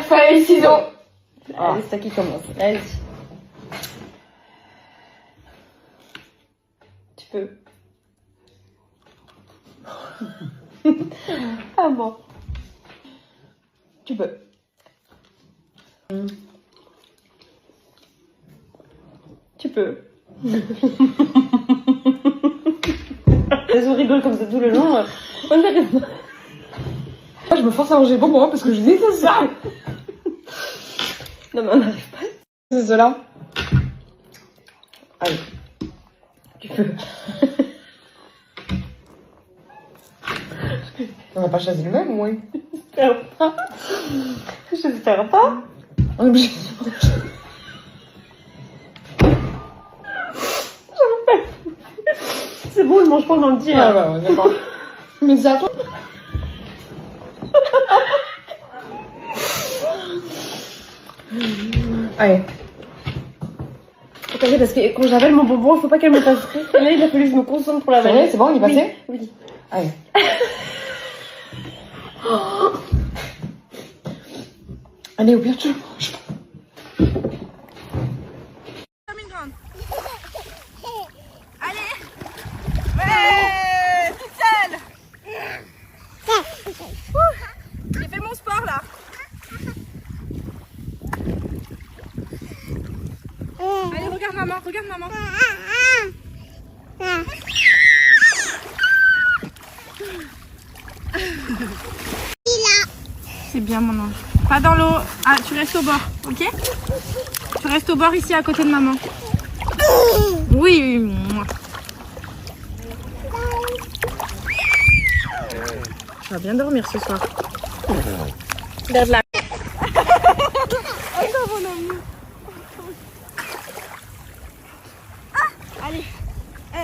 Feuille, ciseaux. Allez, c'est toi qui commence. Vas-y. Tu peux. Ah bon. Tu peux. Tu peux. Les autres rigolent comme ça tout le long. On n'arrive pas. Je me force à manger bonbons hein, parce que je déteste ça. Non mais on n'arrive pas. C'est cela. Allez. Tu peux. On n'a pas choisi le même, oui. J'espère pas. J'espère pas. On est obligé. C'est bon, je mange pas en entier. Ah bah ouais, d'accord. Mais c'est à toi. Allez. Attendez, parce que quand j'avale mon bonbon, il faut pas qu'elle me fasse rire. Et là, il a fallu que je me concentre pour la Ça y est, c'est bon, il est passé? Oui. Oui. Allez. Allez, au pire, tu manges. J'ai fait mon sport là. Allez, regarde maman, regarde maman. C'est bien mon ange. Pas dans l'eau. Ah, tu restes au bord, ok? Tu restes au bord ici à côté de maman. Oui, oui. Tu vas bien dormir ce soir. Regarde là. Allez, 1,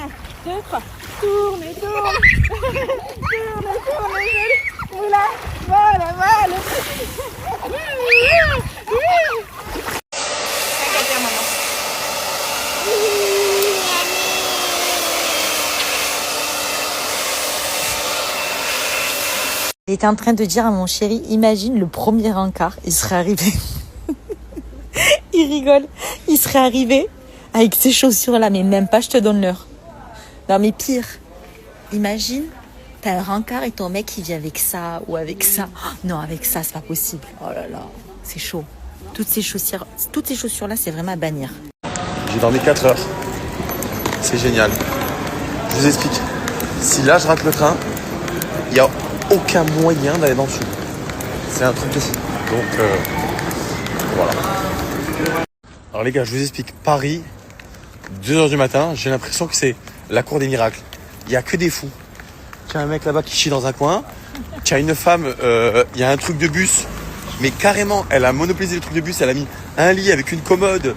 2, 3. Tourne, tourne. Tourne, tourne. Voilà, voilà, voilà. Regarde bien, maman. Il était en train de dire à mon chéri, imagine le premier encart, il serait arrivé. Il rigole. Il serait arrivé avec ces chaussures-là, mais même pas, je te donne l'heure. Non, mais pire. Imagine, t'as un rencard et ton mec qui vient avec ça ou avec ça. Oh, non, avec ça, c'est pas possible. Oh là là, c'est chaud. Toutes ces chaussures-là, c'est vraiment à bannir. J'ai dormi 4 heures. C'est génial. Je vous explique. Si là, je rate le train, il n'y a aucun moyen d'aller dans le sud. C'est un truc de fou. Donc, voilà. Alors les gars, je vous explique. Paris, 2h du matin, j'ai l'impression que c'est la cour des miracles. Il n'y a que des fous. Il y a un mec là-bas qui chie dans un coin. Il y a une femme, il y a un truc de bus. Mais carrément, elle a monopolisé le truc de bus. Elle a mis un lit avec une commode.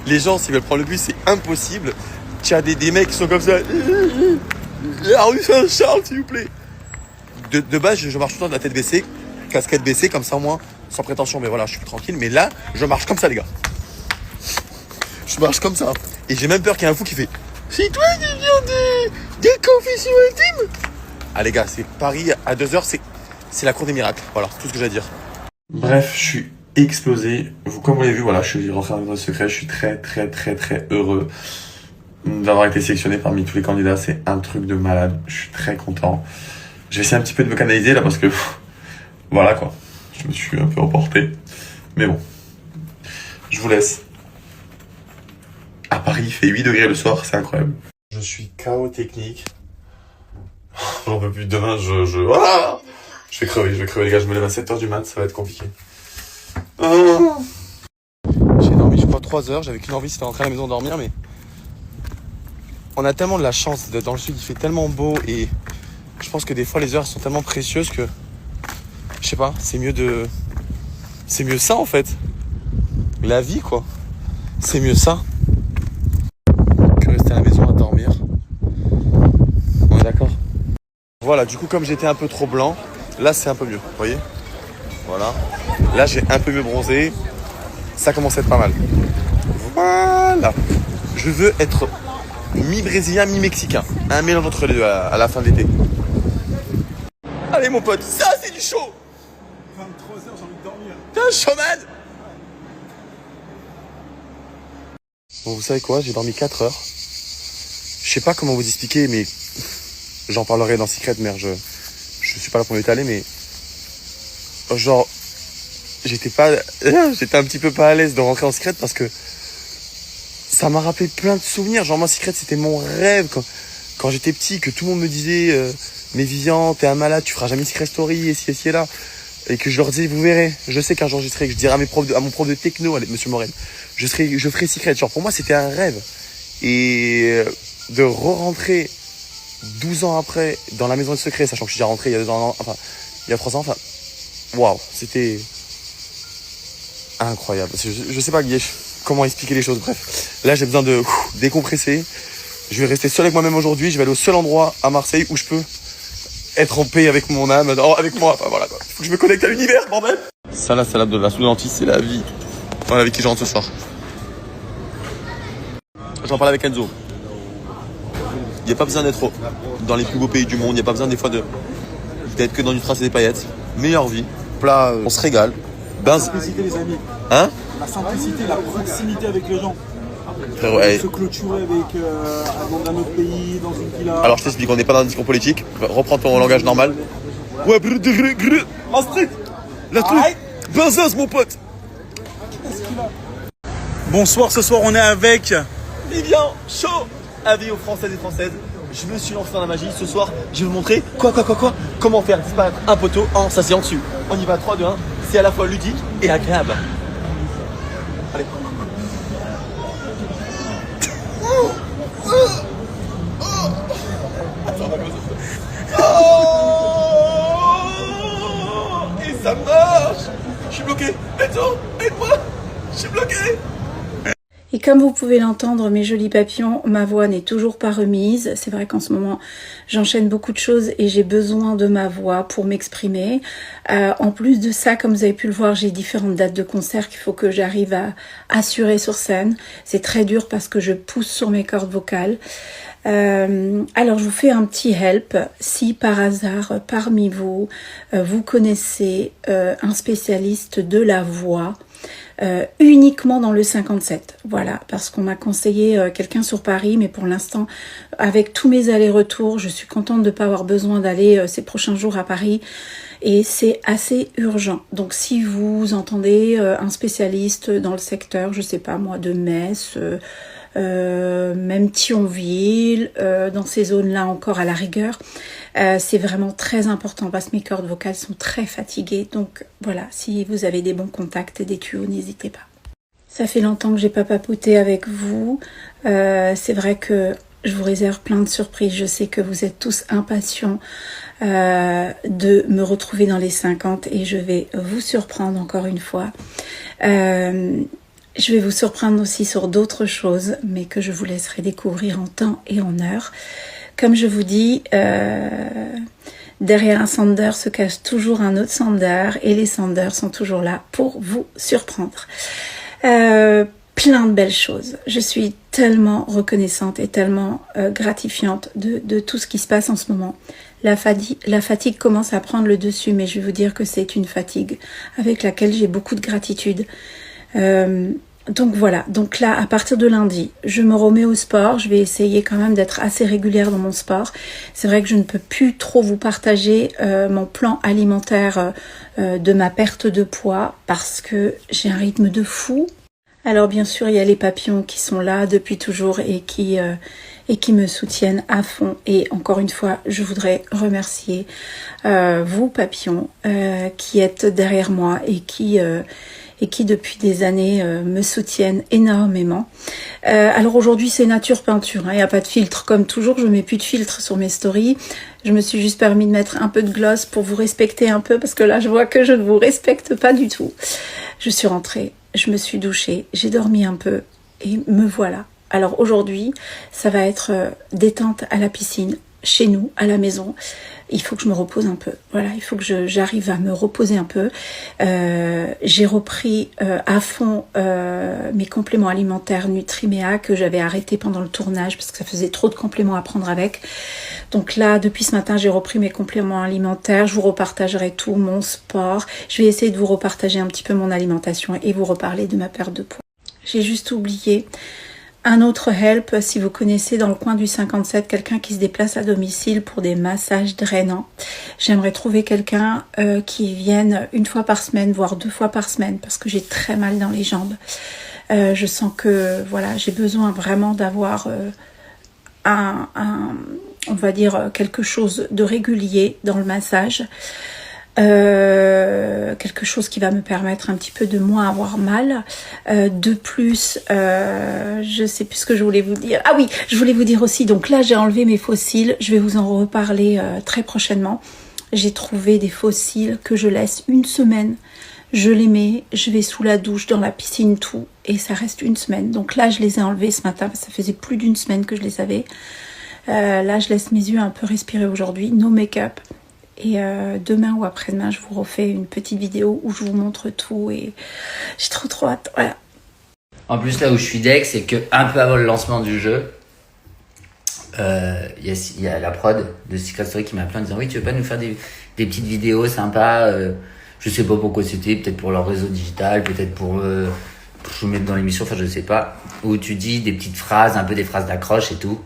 Les gens, s'ils veulent prendre le bus, c'est impossible. Tu as des mecs qui sont comme ça. La rue Saint-Charles, s'il vous plaît. De base, je marche tout le temps de la tête baissée, casquette baissée, comme ça au moins, sans prétention. Mais voilà, je suis tranquille. Mais là, je marche comme ça, les gars. Je marche comme ça. Et j'ai même peur qu'il y ait un fou qui fait c'est toi qui viens des confessions intimes. Ah, les gars, c'est Paris à 2h, c'est la cour des miracles. Voilà, tout ce que j'ai à dire. Bref, je suis explosé. Comme vous l'avez vu, voilà, je suis rentré dans le secret. Je suis très, très, très, très heureux d'avoir été sélectionné parmi tous les candidats. C'est un truc de malade. Je suis très content. J'ai essayé un petit peu de me canaliser là parce que voilà quoi. Je me suis un peu emporté. Mais bon, je vous laisse. À Paris, il fait 8 degrés le soir, c'est incroyable. Je suis KO technique. J'en peux plus. Demain, ah, je vais crever les gars. Je me lève à 7h du mat, ça va être compliqué. Ah. J'ai dormi, je crois, 3 heures. J'avais qu'une envie, c'était rentrer à la maison dormir, mais on a tellement de la chance d'être dans le sud. Il fait tellement beau et je pense que des fois, les heures sont tellement précieuses que, je sais pas, c'est mieux ça en fait. La vie, quoi. C'est mieux ça que rester à la maison à dormir. On est d'accord? Voilà, du coup, comme j'étais un peu trop blanc, là, c'est un peu mieux, vous voyez? Voilà. Là, j'ai un peu mieux bronzé. Ça commence à être pas mal. Voilà. Je veux être mi-brésilien, mi-mexicain. Un mélange entre les deux à la fin de l'été. Allez, mon pote, ça, c'est du chaud! 23h, j'ai envie de dormir. Putain, showman. Bon, vous savez quoi, j'ai dormi 4 heures. Je sais pas comment vous expliquer, mais j'en parlerai dans Secret, merde, je suis pas là pour m'étaler, mais genre, j'étais un petit peu pas à l'aise de rentrer en Secret parce que ça m'a rappelé plein de souvenirs. Genre, moi, Secret, c'était mon rêve quand j'étais petit, que tout le monde me disait, mais Vivian, t'es un malade, tu feras jamais Secret Story, et ci et là. Et que je leur disais, vous verrez, je sais qu'un jour j'y serai, que je dirai à mon prof de techno, monsieur Morel, je ferai Secret. Genre, pour moi, c'était un rêve. Et de re-rentrer 12 ans après dans la maison de secret, sachant que je suis déjà rentré il y a 2 ans, enfin, il y a 3 ans, enfin, waouh, c'était incroyable. Je sais pas comment expliquer les choses, bref. Là, j'ai besoin de décompresser. Je vais rester seul avec moi-même aujourd'hui. Je vais aller au seul endroit à Marseille où je peux être en paix avec mon âme, avec moi. Enfin, voilà, quoi. Faut que je me connecte à l'univers, bordel. Ça, la salade de la soude lentille, c'est la vie. Voilà, avec qui je rentre ce soir. J'en parle avec Enzo. Il n'y a pas besoin d'être dans les plus beaux pays du monde. Il n'y a pas besoin des fois d'être que dans du trace et des paillettes. Meilleure vie. Plat, on se régale. La simplicité, les amis. Hein? La simplicité, la proximité avec les gens. Ouais. Se clôturer avec dans un autre pays, dans une villa. Alors je t'explique, on n'est pas dans un discours politique. Reprends ton langage normal. Ouais, Maastricht. La truc. Bazaz, mon pote. Bonsoir, ce soir on est avec Vivian, chaud. Avis aux Françaises et Françaises. Je me suis lancé dans la magie. Ce soir, je vais vous montrer comment faire disparaître un poteau en s'asseyant dessus. On y va, 3, 2, 1. C'est à la fois ludique et agréable. Allez. Et ça marche. Je suis bloqué. Enzo, aide-moi. Je suis bloqué. Et comme vous pouvez l'entendre, mes jolis papillons, ma voix n'est toujours pas remise. C'est vrai qu'en ce moment, j'enchaîne beaucoup de choses et j'ai besoin de ma voix pour m'exprimer. En plus de ça, comme vous avez pu le voir, j'ai différentes dates de concert qu'il faut que j'arrive à assurer sur scène. C'est très dur parce que je pousse sur mes cordes vocales. Alors, je vous fais un petit help. Si par hasard, parmi vous, vous connaissez un spécialiste de la voix, uniquement dans le 57, voilà, parce qu'on m'a conseillé quelqu'un sur Paris, mais pour l'instant, avec tous mes allers-retours, je suis contente de ne pas avoir besoin d'aller ces prochains jours à Paris, et c'est assez urgent. Donc si vous entendez un spécialiste dans le secteur, je sais pas moi, de Metz, même Thionville, dans ces zones-là encore à la rigueur, c'est vraiment très important parce que mes cordes vocales sont très fatiguées. Donc voilà, si vous avez des bons contacts et des tuyaux, n'hésitez pas. Ça fait longtemps que j'ai pas papoté avec vous. C'est vrai que je vous réserve plein de surprises. Je sais que vous êtes tous impatients de me retrouver dans les 50 et je vais vous surprendre encore une fois. Je vais vous surprendre aussi sur d'autres choses, mais que je vous laisserai découvrir en temps et en heure. Comme je vous dis, derrière un Sander se cache toujours un autre Sander, et les Sanders sont toujours là pour vous surprendre. Plein de belles choses. Je suis tellement reconnaissante et tellement gratifiante de tout ce qui se passe en ce moment. La fatigue commence à prendre le dessus, mais je vais vous dire que c'est une fatigue avec laquelle j'ai beaucoup de gratitude. Donc voilà, donc là à partir de lundi, je me remets au sport, je vais essayer quand même d'être assez régulière dans mon sport. C'est vrai que je ne peux plus trop vous partager mon plan alimentaire de ma perte de poids parce que j'ai un rythme de fou. Alors bien sûr il y a les papillons qui sont là depuis toujours et qui me soutiennent à fond. Et encore une fois, je voudrais remercier vous papillons qui êtes derrière moi et qui depuis des années me soutiennent énormément. Alors aujourd'hui c'est nature peinture, il n'y a pas de filtre comme toujours, je mets plus de filtre sur mes stories. Je me suis juste permis de mettre un peu de gloss pour vous respecter un peu parce que là je vois que je ne vous respecte pas du tout. Je suis rentrée, je me suis douchée, j'ai dormi un peu et me voilà. Alors aujourd'hui ça va être détente à la piscine, chez nous, à la maison. il faut que je me repose un peu. Voilà, il faut que j'arrive à me reposer un peu. J'ai repris à fond mes compléments alimentaires Nutrimea que j'avais arrêté pendant le tournage parce que ça faisait trop de compléments à prendre avec. Donc là, depuis ce matin, j'ai repris mes compléments alimentaires. Je vous repartagerai tout, mon sport. Je vais essayer de vous repartager un petit peu mon alimentation et vous reparler de ma perte de poids. J'ai juste oublié un autre help, si vous connaissez dans le coin du 57 quelqu'un qui se déplace à domicile pour des massages drainants. J'aimerais trouver quelqu'un qui vienne 1 fois par semaine, voire 2 fois par semaine, parce que j'ai très mal dans les jambes. Je sens que voilà, j'ai besoin vraiment d'avoir on va dire quelque chose de régulier dans le massage. Quelque chose qui va me permettre un petit peu de moins avoir mal. De plus, je sais plus ce que je voulais vous dire. Ah oui, je voulais vous dire aussi, donc là j'ai enlevé mes fossiles, je vais vous en reparler très prochainement. J'ai trouvé des fossiles que je laisse 1 semaine. Je les mets, je vais sous la douche, dans la piscine, tout, et ça reste 1 semaine. Donc là je les ai enlevés ce matin, parce que ça faisait plus d'1 semaine que je les avais. Là je laisse mes yeux un peu respirer aujourd'hui, no make-up. Et demain ou après-demain, je vous refais une petite vidéo où je vous montre tout et j'ai trop hâte. Voilà. En plus, là où je suis deck, c'est que un peu avant le lancement du jeu, il y a la prod de Secret Story qui m'a appelé en disant oui, tu veux pas nous faire des petites vidéos sympas, je sais pas pourquoi c'était, peut-être pour leur réseau digital, peut-être pour se mettre dans l'émission, enfin je sais pas, où tu dis des petites phrases, un peu des phrases d'accroche et tout.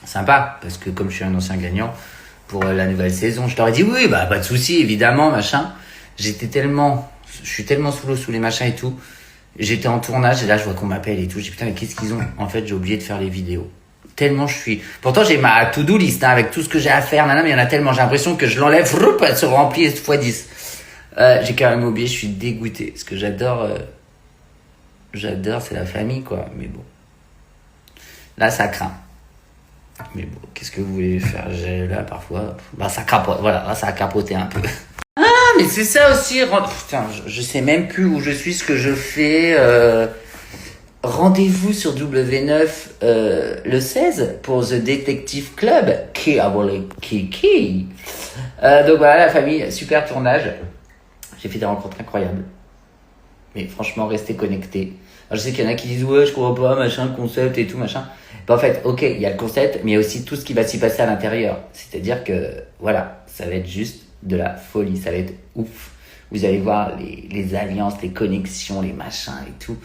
Sympa, parce que comme je suis un ancien gagnant, pour la nouvelle saison, je t'aurais dit oui, bah pas de souci, évidemment, machin. Je suis tellement sous l'eau, sous les machins et tout. J'étais en tournage et là je vois qu'on m'appelle et tout. Je dis putain mais qu'est-ce qu'ils ont? En fait j'ai oublié de faire les vidéos. Tellement je suis. Pourtant j'ai ma to-do list hein, avec tout ce que j'ai à faire, mais il y en a tellement. J'ai l'impression que je l'enlève, elle se remplit x 10. J'ai quand même oublié, je suis dégoûté. Ce que j'adore, c'est la famille quoi. Mais bon, là ça craint. Mais bon, qu'est-ce que vous voulez faire? Là, parfois, bah, ça capote, voilà, là, ça a capoté un peu. Ah, mais c'est ça aussi, putain, je sais même plus où je suis, ce que je fais, rendez-vous sur W9, le 16, pour The Detective Club, qui a volé Kiki. Donc voilà, la famille, super tournage. J'ai fait des rencontres incroyables. Mais franchement, restez connectés. Alors, je sais qu'il y en a qui disent, ouais, je comprends pas, machin, concept et tout, machin. Ben, en fait, ok, il y a le concept, mais il y a aussi tout ce qui va s'y passer à l'intérieur. C'est-à-dire que, voilà, ça va être juste de la folie, ça va être ouf. Vous allez voir les alliances, les connexions, les machins et tout.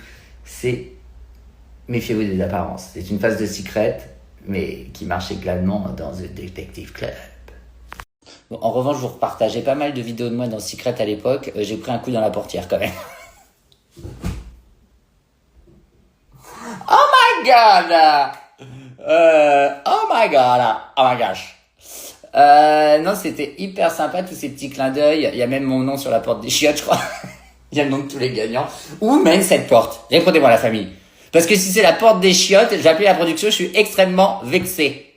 Méfiez-vous des apparences. C'est une phase de secret, mais qui marche également dans The Detective Club. Bon, en revanche, je vous repartageais pas mal de vidéos de moi dans Secret à l'époque. J'ai pris un coup dans la portière quand même. Oh my god! Oh my god! Oh my gosh! Non, c'était hyper sympa, tous ces petits clins d'œil. Il y a même mon nom sur la porte des chiottes, je crois. Il y a le nom de tous les gagnants. Où mène cette porte? Répondez-moi, la famille. Parce que si c'est la porte des chiottes, j'ai appelé la production, je suis extrêmement vexé.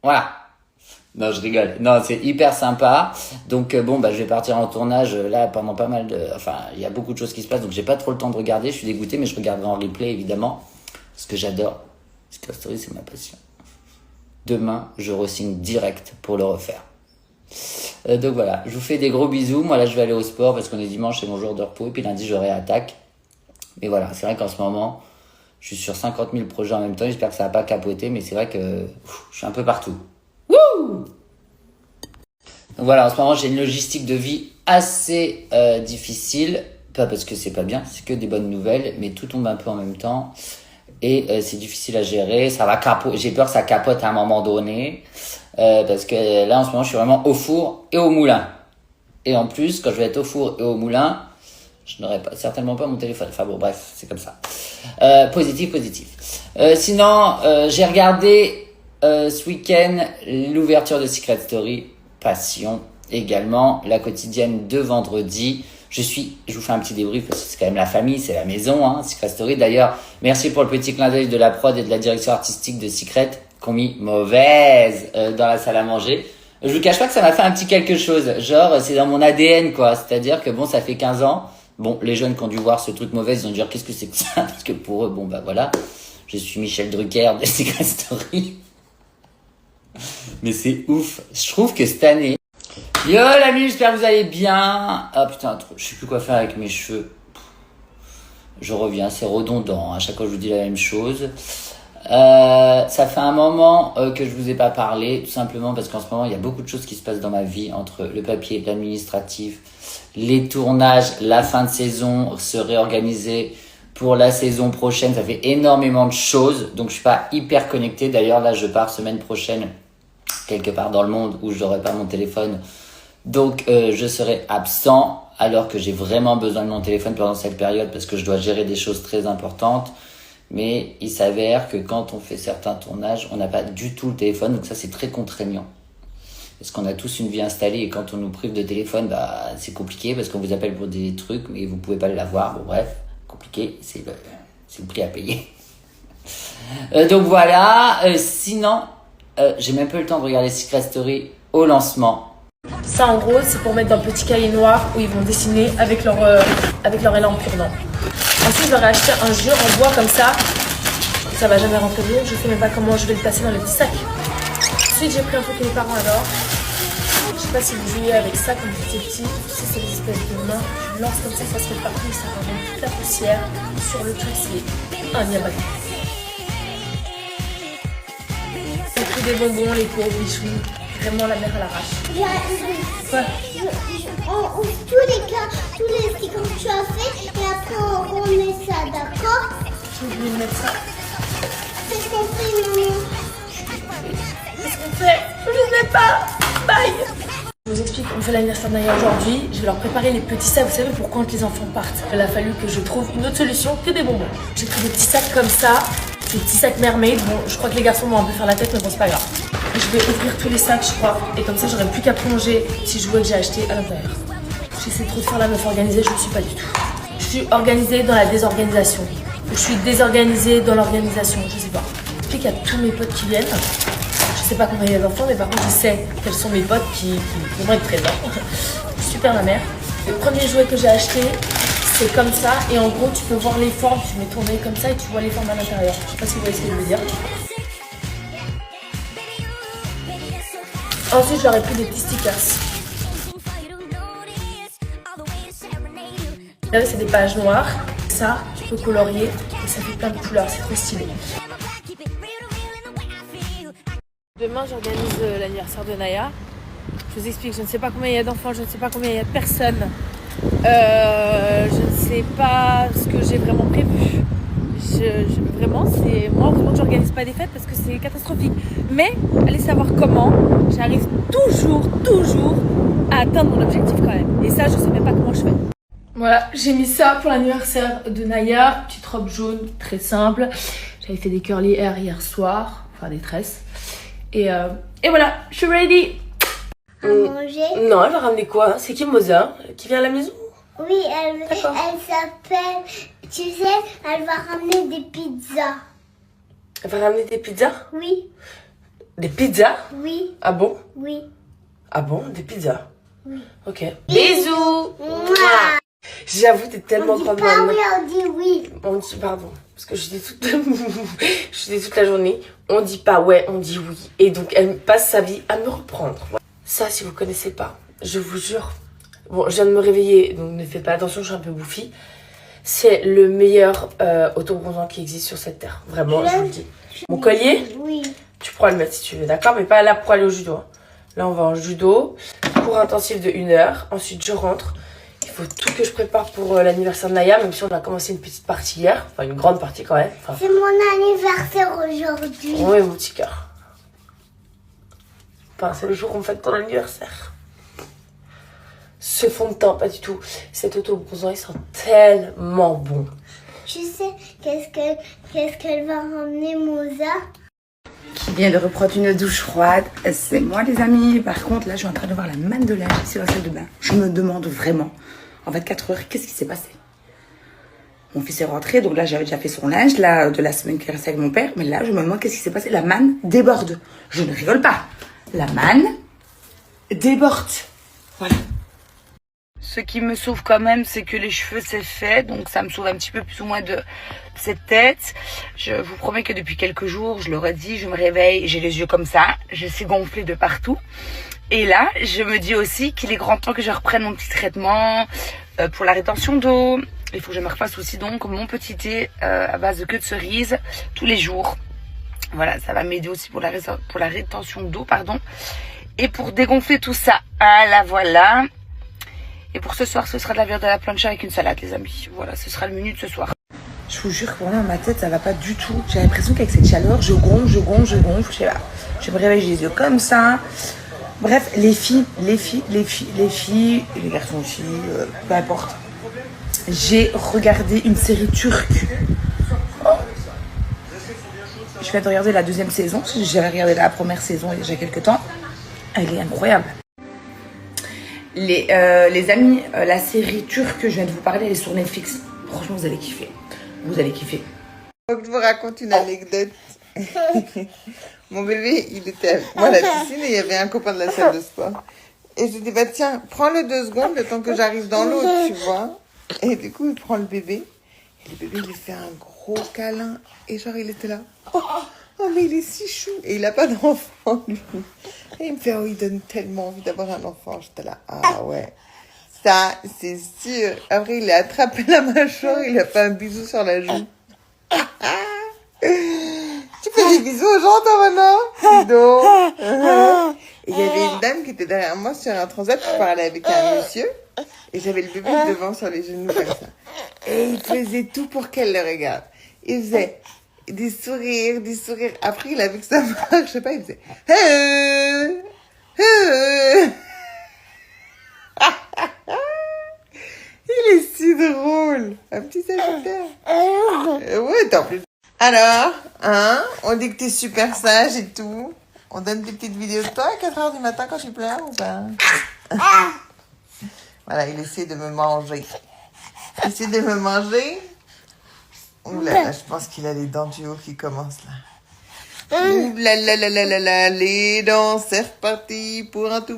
Voilà. Non, je rigole. Non, c'est hyper sympa. Donc bon, bah je vais partir en tournage là pendant pas mal de... Enfin, il y a beaucoup de choses qui se passent, donc j'ai pas trop le temps de regarder. Je suis dégoûté, mais je regarderai en replay, évidemment. Parce que j'adore. Secret Story, c'est ma passion. Demain, je re-signe direct pour le refaire. Donc voilà, je vous fais des gros bisous. Moi là, je vais aller au sport parce qu'on est dimanche, c'est mon jour de repos. Et puis lundi, je réattaque. Mais voilà, c'est vrai qu'en ce moment, je suis sur 50 000 projets en même temps. J'espère que ça va pas capoter, mais c'est vrai que je suis un peu partout. Wouh! Donc voilà, en ce moment, j'ai une logistique de vie assez difficile. Pas parce que c'est pas bien, c'est que des bonnes nouvelles, mais tout tombe un peu en même temps. Et c'est difficile à gérer, ça va j'ai peur que ça capote à un moment donné, parce que là en ce moment je suis vraiment au four et au moulin. Et en plus, quand je vais être au four et au moulin, je n'aurai certainement pas mon téléphone. Enfin bon, bref, c'est comme ça. Positif. Sinon, j'ai regardé ce week-end l'ouverture de Secret Story, passion également, la quotidienne de vendredi. Je vous fais un petit débrief parce que c'est quand même la famille, c'est la maison, hein, Secret Story. D'ailleurs, merci pour le petit clin d'œil de la prod et de la direction artistique de Secret qui ont mis mauvaise dans la salle à manger. Je vous cache pas que ça m'a fait un petit quelque chose. Genre, c'est dans mon ADN, quoi. C'est-à-dire que bon, ça fait 15 ans. Bon, les jeunes qui ont dû voir ce truc mauvais, ils ont dû dire qu'est-ce que c'est que ça? Parce que pour eux, bon, bah voilà. Je suis Michel Drucker de Secret Story. Mais c'est ouf. Je trouve que cette année, Yo l'ami, j'espère que vous allez bien. Ah putain, je sais plus quoi faire avec mes cheveux. Je reviens, c'est redondant. À chaque fois, je vous dis la même chose. Ça fait un moment que je vous ai pas parlé, tout simplement parce qu'en ce moment, il y a beaucoup de choses qui se passent dans ma vie, entre le papier, l'administratif, les tournages, la fin de saison, se réorganiser pour la saison prochaine. Ça fait énormément de choses, donc je suis pas hyper connecté. D'ailleurs, là, je pars semaine prochaine quelque part dans le monde où je n'aurai pas mon téléphone. Donc, je serai absent alors que j'ai vraiment besoin de mon téléphone pendant cette période parce que je dois gérer des choses très importantes. Mais il s'avère que quand on fait certains tournages, on n'a pas du tout le téléphone. Donc ça, c'est très contraignant. Parce qu'on a tous une vie installée et quand on nous prive de téléphone, bah, c'est compliqué parce qu'on vous appelle pour des trucs mais vous pouvez pas l'avoir. Bon bref, compliqué, c'est le prix à payer. Donc voilà, sinon, j'ai même pas eu le temps de regarder Secret Story au lancement. Ça en gros c'est pour mettre dans le petit cahier noir où ils vont dessiner avec leur élan pur-dent. Ensuite je leur ai acheté un jeu en bois comme ça va jamais rentrer dedans, je sais même pas comment je vais le passer dans le petit sac. Ensuite j'ai pris un truc que les parents adorent. Je sais pas si vous jouez avec ça quand vous étiez petit, c'est des espèces de mains, tu lances comme ça se fait partout et ça ramène toute la poussière sur le truc, c'est un diable. J'ai pris des bonbons, les pauvres bichous. Vraiment la mère à l'arrache. Ouais. On ouvre tous les petits comme tu as fait et après on remet ça, d'accord? Je vais mettre ça. C'est ce qu'on fait, maman. Qu'est-ce qu'on fait? Je ne sais pas. Bye. Je vous explique, on fait l'anniversaire de Naya aujourd'hui. Je vais leur préparer les petits sacs. Vous savez pour quand les enfants partent. Il a fallu que je trouve une autre solution que des bonbons. J'ai pris des petits sacs comme ça. Des petits sacs mermaid. Bon, je crois que les garçons vont un peu faire la tête, mais bon, c'est pas grave. Je vais ouvrir tous les sacs, je crois. Et comme ça, j'aurai plus qu'à plonger les petits jouets que j'ai achetés à l'intérieur. J'essaie trop de faire la meuf organisée, je ne suis pas du tout. Je suis organisée dans la désorganisation. Je suis désorganisée dans l'organisation, je sais pas. Puis qu'il y a tous mes potes qui viennent. Je sais pas combien il y a d'enfants, mais par contre, je sais quels sont mes potes qui vont être présents. Super ma mère. Le premier jouet que j'ai acheté, c'est comme ça. Et en gros, tu peux voir les formes. Tu mets ton nez comme ça et tu vois les formes à l'intérieur. Je sais pas si vous voyez ce que je veux dire. Ensuite, je leur ai pris des petits stickers. Là, c'est des pages noires. Ça, tu peux colorier et ça fait plein de couleurs. C'est trop stylé. Demain, j'organise l'anniversaire de Naya. Je vous explique, je ne sais pas combien il y a d'enfants, je ne sais pas combien il y a de personnes. Je ne sais pas ce que j'ai vraiment prévu. Vraiment, c'est moi, heureusement, j'organise pas des fêtes parce que c'est catastrophique. Mais allez savoir comment, j'arrive toujours à atteindre mon objectif quand même. Et ça, je sais même pas comment je fais. Voilà, j'ai mis ça pour l'anniversaire de Naya. Petite robe jaune, très simple. J'avais fait des curly hair hier soir, enfin des tresses. Et voilà, je suis ready. À manger? Non, elle va ramener quoi? C'est qui Moza? Qui vient à la maison? Oui, elle s'appelle, tu sais, elle va ramener des pizzas. Elle va ramener des pizzas? Oui. Des pizzas? Oui. Ah bon? Oui. Ah bon? Des pizzas? Oui. Ok. Bisous. Mouah. J'avoue, t'es tellement On dit grande pas maman. oui, on dit oui. On dit, pardon, parce que je dis toute la journée, on dit pas ouais, on dit oui. Et donc, elle passe sa vie à me reprendre. Ça, si vous connaissez pas, je vous jure. Bon, je viens de me réveiller, donc ne faites pas attention, je suis un peu bouffie. C'est le meilleur autobronzant qui existe sur cette terre. Vraiment, je vous le dis. Mon collier, Oui. tu pourras le mettre si tu veux, d'accord? Mais pas là pour aller au judo. Là, on va en judo. Cours intensif de 1 heure. Ensuite, je rentre. Il faut tout que je prépare pour l'anniversaire de Naya, même si on a commencé une petite partie hier. Enfin, une grande partie quand même. Enfin, C'est mon anniversaire aujourd'hui. oui, mon petit cœur. Enfin, c'est le jour où on fête ton anniversaire. Ce fond de teint, pas du tout. Cet autobronzant, il sent tellement bon. Tu sais qu'est-ce qu'elle va ramener, Moza? Qui vient de reprendre une douche froide, c'est moi les amis. Par contre là je suis en train de voir la manne de linge ici dans la salle de bain. Je me demande vraiment, en 24 heures, qu'est-ce qui s'est passé? Mon fils est rentré, donc là j'avais déjà fait son linge là, de la semaine qui restait avec mon père. Mais là je me demande qu'est-ce qui s'est passé. La manne déborde. Je ne rigole pas. La manne déborde. Voilà. Ce qui me sauve quand même, c'est que les cheveux c'est fait, donc ça me sauve un petit peu plus ou moins de cette tête. Je vous promets que depuis quelques jours, je l'aurais dit, je me réveille, j'ai les yeux comme ça, je suis gonflée de partout. Et là, je me dis aussi qu'il est grand temps que je reprenne mon petit traitement pour la rétention d'eau. Il faut que je me refasse aussi donc mon petit thé à base de queue de cerise tous les jours. Voilà, ça va m'aider aussi pour la rétention d'eau, pardon. Et pour dégonfler tout ça, ah là voilà. Et pour ce soir, ce sera de la viande à la plancha avec une salade, les amis. Voilà, ce sera le menu de ce soir. Je vous jure que dans ma tête, ça va pas du tout. J'ai l'impression qu'avec cette chaleur, je gonfle, je sais pas. Je me réveille, j'ai les yeux comme ça. Bref, les filles, les garçons aussi, peu importe. J'ai regardé une série turque. Je viens de regarder la deuxième saison. J'avais regardé la première saison il y a déjà quelques temps. Elle est incroyable. Les amis, la série turque que je viens de vous parler, elle est sur Netflix. Franchement, vous allez kiffer. Vous allez kiffer. Faut que je vous raconte une anecdote. Mon bébé, il était avec moi à la piscine et il y avait un copain de la salle de sport. Et je lui dis, bah tiens, prends-le 2 secondes le temps que j'arrive dans l'eau, tu vois. Et du coup, il prend le bébé. Et le bébé, il lui fait un gros câlin. Et genre, il était là. Oh, mais il est si chou. Et il a pas d'enfant, lui. Et il me fait, oh, il donne tellement envie d'avoir un enfant. J'étais là, ah ouais. Ça, c'est sûr. Après, il a attrapé la mâchoire, il a fait un bisou sur la joue. Tu fais des bisous aux gens, toi, maintenant? Non. Et il y avait une dame qui était derrière moi sur un transat, je parlais avec un monsieur, et j'avais le bébé devant sur les genoux comme ça. Et il faisait tout pour qu'elle le regarde. Il faisait des sourires. Après, il a vu que ça marchait pas, il faisait il est si drôle. Un petit sagittaire. Ouais, tant plus. Alors, hein, on dit que t'es super sage et tout. On donne des petites vidéos de toi à 4h du matin quand tu pleures ou pas? Voilà, il essaie de me manger. Ouh là là, je pense qu'il a les dents du haut qui commencent là. Ouh là là là là là là, les dents, c'est reparti pour un tour.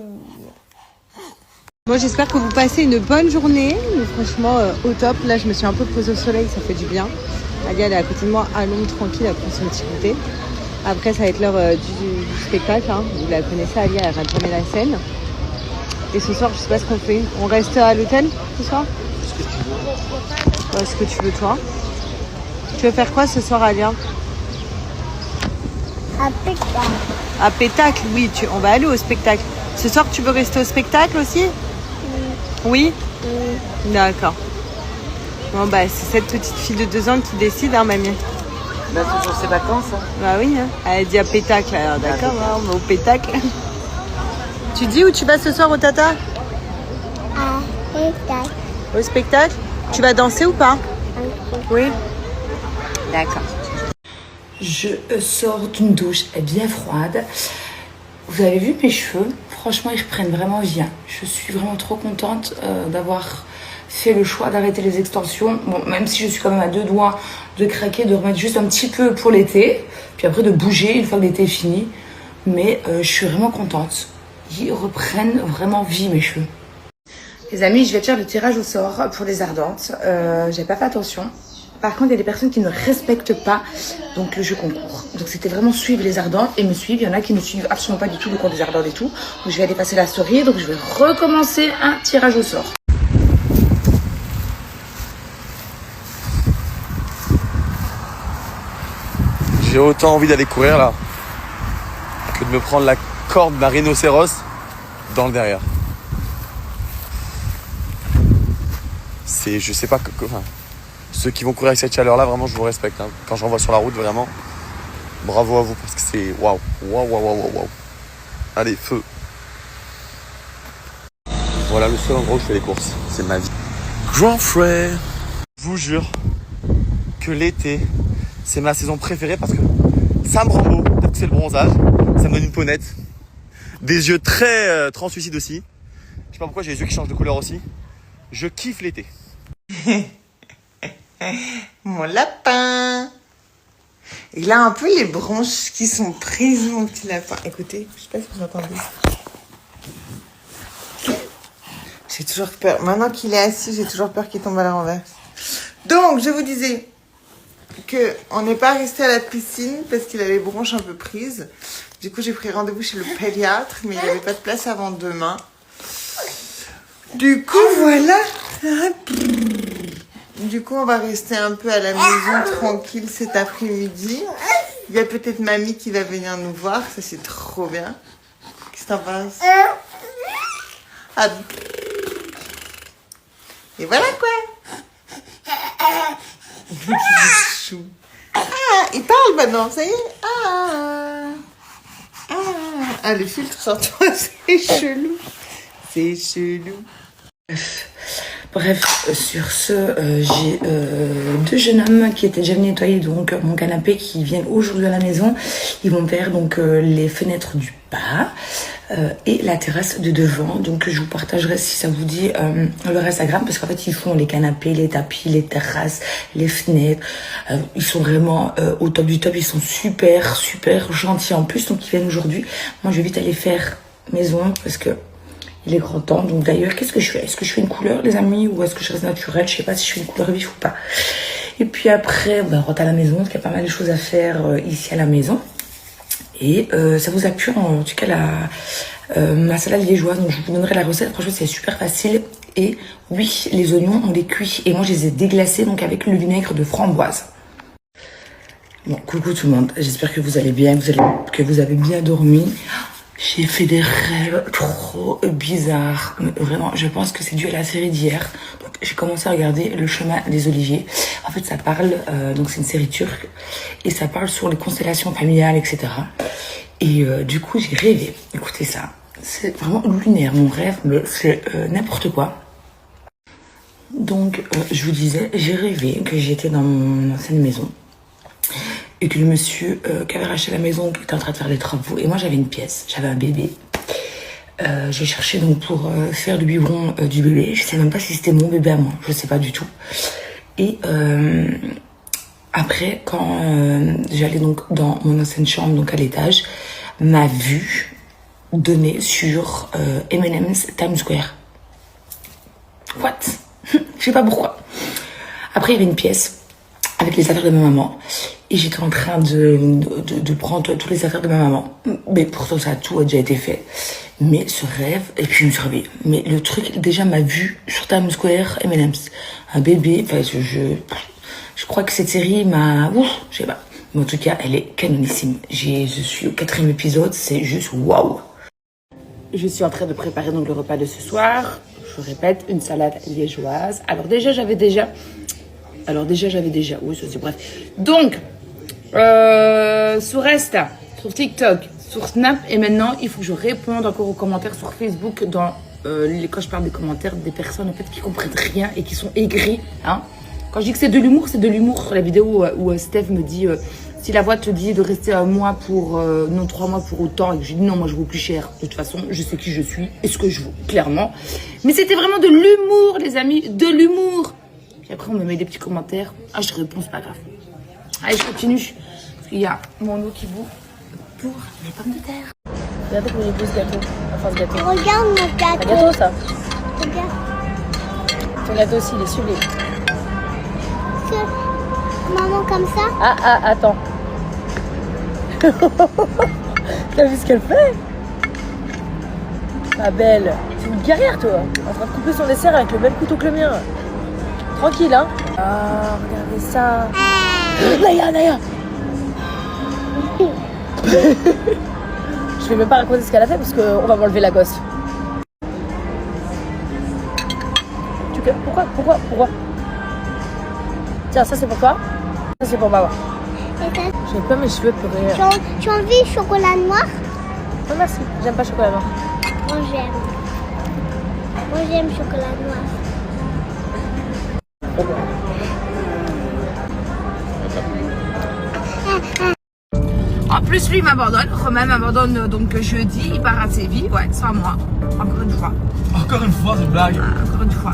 Moi j'espère que vous passez une bonne journée, mais franchement au top. Là je me suis un peu posée au soleil, ça fait du bien. Alia elle est à côté de moi à l'ombre tranquille, elle prend son petit goûter. Après ça va être l'heure du spectacle, hein. Vous la connaissez, Alia elle rate jamais la scène. Et ce soir je sais pas ce qu'on fait, on reste à l'hôtel ce soir? Ce que tu veux toi. Tu veux faire quoi ce soir Alia? Un spectacle. Un spectacle, oui, on va aller au spectacle. Ce soir tu veux rester au spectacle aussi? Oui. D'accord. Bon bah c'est cette petite fille de 2 ans qui décide, hein mamie. Bah c'est pour ses vacances. Hein. Bah oui, hein. Elle dit à pétacle, alors d'accord, on va au pétacle. Tu dis où tu vas ce soir au tata? Un spectacle. Au spectacle? Tu vas danser ou pas? Oui. D'accord. Je sors d'une douche bien froide. Vous avez vu mes cheveux? Franchement, ils reprennent vraiment bien. Je suis vraiment trop contente d'avoir fait le choix d'arrêter les extensions. Bon, même si je suis quand même à 2 doigts de craquer, de remettre juste un petit peu pour l'été. Puis après de bouger une fois que l'été est fini. Mais je suis vraiment contente. Ils reprennent vraiment vie mes cheveux. Les amis, je vais faire le tirage au sort pour les ardentes. J'ai pas fait attention. Par contre, il y a des personnes qui ne respectent pas donc le jeu concours. Donc c'était vraiment suivre les ardentes et me suivre. Il y en a qui ne suivent absolument pas du tout le compte des ardentes et tout. Donc je vais aller passer la story. Donc je vais recommencer un tirage au sort. J'ai autant envie d'aller courir là que de me prendre la corde d'un rhinocéros dans le derrière. C'est, je sais pas, enfin, ceux qui vont courir avec cette chaleur là, vraiment je vous respecte. Hein. Quand j'en vois sur la route, vraiment, bravo à vous parce que c'est waouh. Allez, feu. Voilà le seul endroit où je fais les courses, c'est ma vie. Grand frère, je vous jure que l'été, c'est ma saison préférée parce que ça me rend beau, peut-être que c'est le bronzage, ça me donne une peau nette, des yeux très translucides aussi. Je sais pas pourquoi j'ai les yeux qui changent de couleur aussi. Je kiffe l'été. Mon lapin. Il a un peu les branches qui sont prises, mon petit lapin. Écoutez, je sais pas si vous entendez. J'ai toujours peur. Maintenant qu'il est assis, j'ai toujours peur qu'il tombe à la renverse. Donc, je vous disais, qu'on n'est pas resté à la piscine parce qu'il a les bronches un peu prises. Du coup, j'ai pris rendez-vous chez le pédiatre, mais il n'y avait pas de place avant demain. Du coup, voilà. Du coup, on va rester un peu à la maison tranquille cet après-midi. Il y a peut-être mamie qui va venir nous voir, ça c'est trop bien. Qu'est-ce que t'en penses? Ah. Et voilà quoi. Chou. Ah, il parle maintenant, ça y est. Ah, le filtre sur toi, c'est chelou. C'est chelou. Bref, sur ce, j'ai deux jeunes hommes qui étaient déjà venus nettoyer donc mon canapé, qui viennent aujourd'hui à la maison. Ils vont faire donc les fenêtres du bas et la terrasse de devant. Donc je vous partagerai, si ça vous dit, leur Instagram, parce qu'en fait ils font les canapés, les tapis, les terrasses, les fenêtres. Ils sont vraiment au top du top. Ils sont super gentils en plus. Donc ils viennent aujourd'hui. Moi je vais vite aller faire maison parce que il est grand temps. Donc d'ailleurs, qu'est-ce que je fais? Est-ce que je fais une couleur, les amis, ou est-ce que je reste naturelle? Je sais pas si je fais une couleur vif ou pas. Et puis après, on rentre à la maison, parce qu'il y a pas mal de choses à faire ici à la maison. Et ça vous a plu en tout cas ma salade liégeoise. Donc je vous donnerai la recette. Franchement, c'est super facile. Et oui, les oignons, on les cuit. Et moi, je les ai déglacés donc avec le vinaigre de framboise. Bon, coucou tout le monde. J'espère que vous allez bien, que vous avez bien dormi. J'ai fait des rêves trop bizarres. Mais vraiment, je pense que c'est dû à la série d'hier. Donc, j'ai commencé à regarder Le Chemin des Oliviers. En fait, ça parle, donc c'est une série turque, et ça parle sur les constellations familiales, etc. Et du coup, j'ai rêvé. Écoutez ça. C'est vraiment lunaire, mon rêve, mais c'est n'importe quoi. Donc, je vous disais, j'ai rêvé que j'étais dans mon ancienne maison. Et que le monsieur qui avait racheté la maison, qui était en train de faire les travaux, et moi j'avais une pièce, j'avais un bébé. J'ai cherché donc pour faire le biberon du bébé. Je sais même pas si c'était mon bébé à moi, je sais pas du tout. Et après, quand j'allais donc dans mon ancienne chambre, donc à l'étage, ma vue donnait sur M&M's Times Square. What? Je sais pas pourquoi. Après, il y avait une pièce avec les affaires de ma maman. Et j'étais en train de prendre toutes les affaires de ma maman. Mais pourtant, ça a tout déjà été fait. Mais ce rêve, et puis je me suis réveillée. Mais le truc, déjà, m'a vu sur Times Square, M&M's. Un bébé, enfin, je crois que cette série m'a... Ouf, je sais pas. Mais en tout cas, elle est canonissime. Je suis au 4e épisode, c'est juste waouh. Je suis en train de préparer donc le repas de ce soir. Je répète, une salade liégeoise. Alors déjà, j'avais déjà... Oui, ça c'est bref. Donc, sur Insta, sur TikTok, sur Snap, et maintenant, il faut que je réponde encore aux commentaires sur Facebook. Quand je parle des commentaires des personnes en fait qui comprennent rien et qui sont aigris. Hein. Quand je dis que c'est de l'humour sur la vidéo où Steph me dit si la voix te dit de rester 3 mois pour autant, et que je dis non, moi je vaux plus cher. De toute façon, je sais qui je suis et ce que je vaux, clairement. Mais c'était vraiment de l'humour, les amis, de l'humour. Puis après, on me met des petits commentaires. Ah, je réponds, c'est pas grave. Allez, je continue. Parce qu'il y a mon eau qui bout pour les pommes de terre. Regardez comment il est beau ce gâteau. Enfin, ce gâteau. Regarde mon gâteau. Un gâteau, ça. Regarde. Ton gâteau aussi, il est sublime. Maman, comme ça. Ah, attends. T'as vu ce qu'elle fait? Ma belle. C'est une guerrière, toi. En train de couper son dessert avec le même couteau que le mien. Tranquille, hein. Ah, regardez ça. Naya. Je vais même pas raconter ce qu'elle a fait parce qu'on va m'enlever la gosse. Pourquoi? Tiens, ça c'est pour toi. Ça c'est pour maman. J'aime pas mes cheveux pour rire. Tu as envie de chocolat noir? Non merci, j'aime pas le chocolat noir. Moi j'aime chocolat noir. En plus, lui m'abandonne. Romain m'abandonne donc jeudi. Il part à Séville. Ouais, sans moi. Encore une fois. Encore une fois, c'est blague. Encore une fois.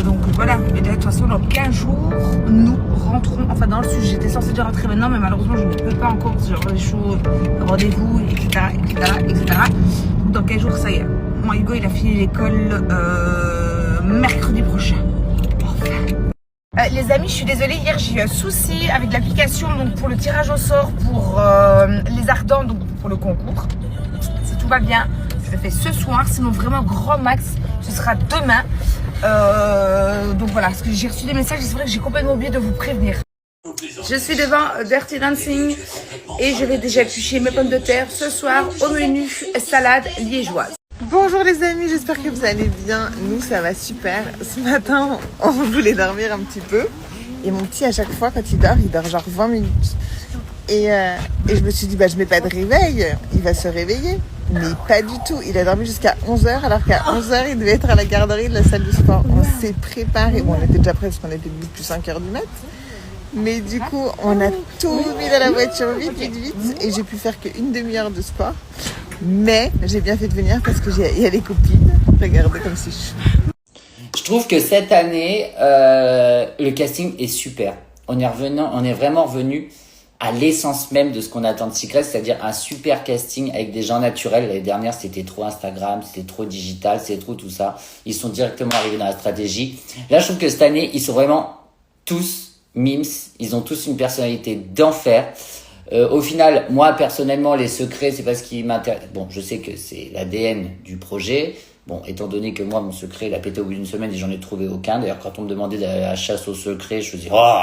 Donc voilà. Et de toute façon, dans 15 jours, nous rentrons. Enfin, dans le sujet, j'étais censée déjà rentrer maintenant, mais malheureusement, je ne peux pas encore. Genre les choses, rendez-vous, etc. Dans 15 jours, ça y est. Moi, Hugo, il a fini l'école mercredi prochain. Les amis, je suis désolée, hier j'ai eu un souci avec l'application donc pour le tirage au sort pour les ardents, donc pour le concours. Si tout va bien, je le fais ce soir, sinon vraiment grand max, ce sera demain. Donc voilà, parce que j'ai reçu des messages et c'est vrai que j'ai complètement oublié de vous prévenir. Je suis devant Dirty Dancing et je vais déjà éplucher mes pommes de terre ce soir au menu salade liégeoise. Bonjour les amis, j'espère que vous allez bien. Nous, ça va super. Ce matin, on voulait dormir un petit peu. Et mon petit, à chaque fois, quand il dort genre 20 minutes. Et je me suis dit, je mets pas de réveil, il va se réveiller. Mais pas du tout. Il a dormi jusqu'à 11h, alors qu'à 11h, il devait être à la garderie de la salle de sport. On s'est préparé. Bon, on était déjà prêts parce qu'on était debout depuis 5h du mat'. Mais du coup, on a tout mis dans la voiture vite. Et j'ai pu faire qu'une demi-heure de sport. Mais j'ai bien fait de venir parce qu'il y a les copines. Regardez comme c'est chou. Je trouve que cette année, le casting est super. On est vraiment revenu à l'essence même de ce qu'on attend de Secret, c'est-à-dire un super casting avec des gens naturels. L'année dernière, c'était trop Instagram, c'était trop digital, c'était trop tout ça. Ils sont directement arrivés dans la stratégie. Là, je trouve que cette année, ils sont vraiment tous mimes. Ils ont tous une personnalité d'enfer. Au final, moi, personnellement, les secrets, c'est pas ce qui m'intéresse. Bon, je sais que c'est l'ADN du projet. Bon, étant donné que moi, mon secret, il a pété au bout d'une semaine et j'en ai trouvé aucun. D'ailleurs, quand on me demandait d'aller à la chasse au secret, je me dis, oh,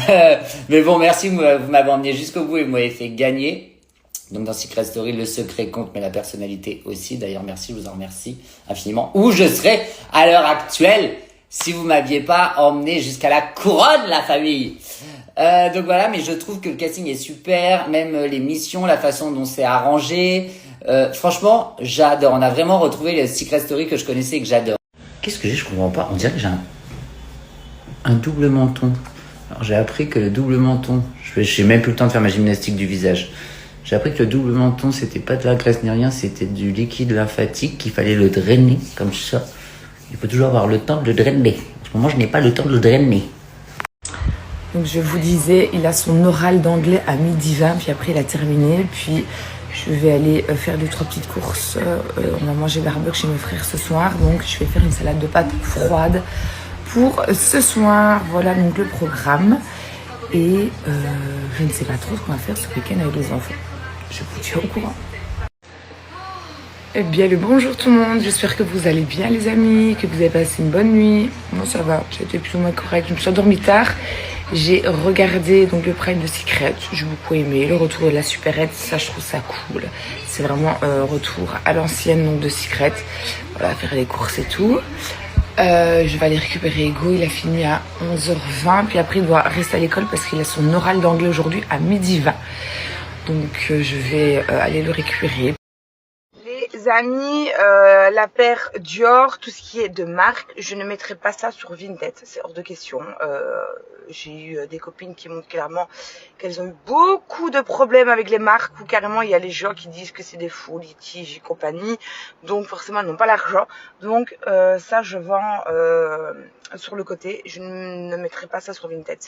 ouais. Mais bon, merci, vous m'avez emmené jusqu'au bout et vous m'avez fait gagner. Donc, dans Secret Story, le secret compte, mais la personnalité aussi. D'ailleurs, merci, je vous en remercie infiniment. Où je serais à l'heure actuelle si vous m'aviez pas emmené jusqu'à la couronne, la famille. Donc voilà, mais je trouve que le casting est super, même les missions, la façon dont c'est arrangé. Franchement, j'adore. On a vraiment retrouvé le Secret Story que je connaissais et que j'adore. Qu'est-ce que j'ai? Je comprends pas. On dirait que j'ai un double menton. Alors j'ai appris que le double menton, j'ai même plus le temps de faire ma gymnastique du visage. J'ai appris que le double menton, c'était pas de la graisse ni rien, c'était du liquide lymphatique qu'il fallait le drainer comme ça. Il faut toujours avoir le temps de le drainer. En ce moment, je n'ai pas le temps de le drainer. Donc je vous disais, il a son oral d'anglais à 12h20, puis après il a terminé, puis je vais aller faire 2-3 petites courses. On va manger barbecue chez mes frères ce soir, donc je vais faire une salade de pâtes froide pour ce soir. Voilà donc le programme. Et je ne sais pas trop ce qu'on va faire ce week-end avec les enfants. Je vous tiens au courant. Eh bien le bonjour tout le monde, j'espère que vous allez bien les amis, que vous avez passé une bonne nuit. Moi ça va, j'ai été plus ou moins correcte, je me suis endormie tard. J'ai regardé donc le Prime de Secret, j'ai beaucoup aimé, le retour de la supérette, ça je trouve ça cool. C'est vraiment un retour à l'ancienne donc de Secret, voilà, faire les courses et tout. Je vais aller récupérer Ego, il a fini à 11h20, puis après il doit rester à l'école parce qu'il a son oral d'anglais aujourd'hui à 12h20. Donc je vais aller le récupérer. Les amis, la paire Dior, tout ce qui est de marque, je ne mettrai pas ça sur Vinted, c'est hors de question. J'ai eu des copines qui montrent clairement qu'elles ont eu beaucoup de problèmes avec les marques où carrément il y a les gens qui disent que c'est des faux litiges et compagnie, donc forcément ils n'ont pas l'argent. Donc ça je vends sur le côté, je ne mettrai pas ça sur Vinted.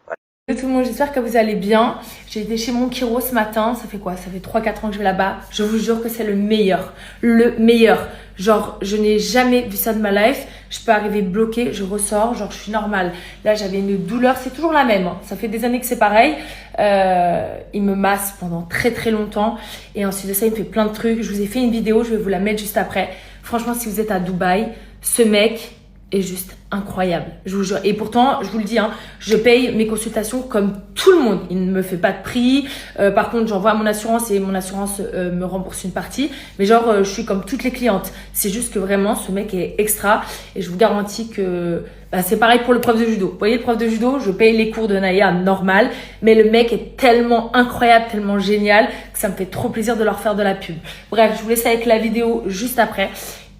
Voilà. Salut tout le monde, j'espère que vous allez bien. J'ai été chez mon chiro ce matin, ça fait quoi? Ça fait 3-4 ans que je vais là-bas. Je vous jure que c'est le meilleur. Le meilleur. Genre, je n'ai jamais vu ça de ma life. Je peux arriver bloquée, je ressors, genre je suis normale. Là, j'avais une douleur, c'est toujours la même. Hein. Ça fait des années que c'est pareil. Il me masse pendant très longtemps. Et ensuite de ça, il me fait plein de trucs. Je vous ai fait une vidéo, je vais vous la mettre juste après. Franchement, si vous êtes à Dubaï, ce mec est juste incroyable, je vous jure. Et pourtant, je vous le dis, hein, je paye mes consultations comme tout le monde. Il ne me fait pas de prix. Par contre, j'envoie à mon assurance et mon assurance me rembourse une partie. Mais genre, je suis comme toutes les clientes. C'est juste que vraiment, ce mec est extra. Et je vous garantis que c'est pareil pour le prof de judo. Vous voyez, le prof de judo, je paye les cours de Naya normal. Mais le mec est tellement incroyable, tellement génial que ça me fait trop plaisir de leur faire de la pub. Bref, je vous laisse avec la vidéo juste après.